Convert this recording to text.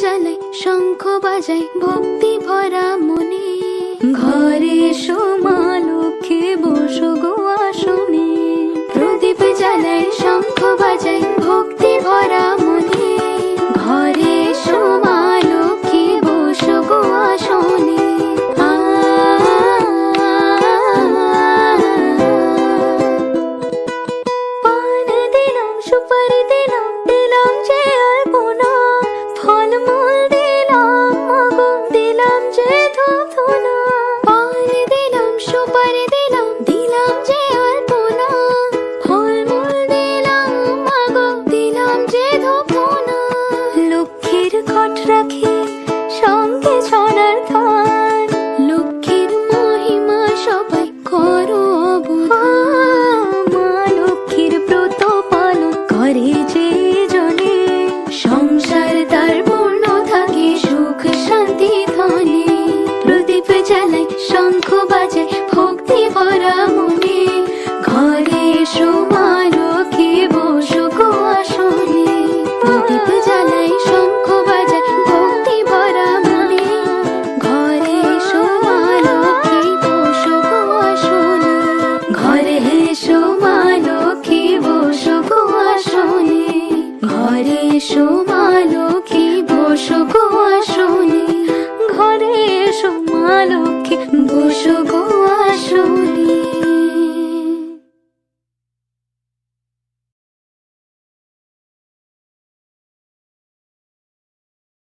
জ্বালাই শঙ্খ বাজাই ভক্তি ভরা মনে। ঘরে এসো মা লক্ষ্মী বসো গো আসনে। প্রদীপ জ্বালাই শঙ্খ বাজাই ভক্তি ভরা মনে। ঘরে এসো মা লক্ষ্মী বসো গো আসনে। পান দিলাম সুপারি দিলাম দিলাম যে আলপনা। ফলমূল দিলাম মাগো দিলাম যে ধূপধুনা। পান দিলাম সুপারি দিলাম দিলাম যে আলপনা। ফলমূল দিলাম মাগো দিলাম যে ধূপধুনা। লক্ষ্মীর ঘট রাখি সঙ্গে ছড়ার গান। লক্ষ্মীর মহিমা সবাই করো অবদান। মা লক্ষ্মীর ব্রত পালন করে যে জনে। সংসার তার পূর্ণ থাকে সুখ শান্তি ধনে। প্রদীপ জ্বালাই শঙ্খ বাজাই ভক্তি ভরা মনে। ঘরে এসো মা লক্ষ্মী বসো গো আসনে। প্রদীপ জ্বালাই শঙ্খ বাজাই ভক্তি ভরা মনে। ঘরে এসো মা লক্ষ্মী বসো গো আসনে। ঘরে এসো মা লক্ষ্মী বসো গো আসনে। ঘরে এসো মা লক্ষ্মী বসো গো আসনে। ঘরে এসো মা লক্ষ্মী বসো গো আসনে।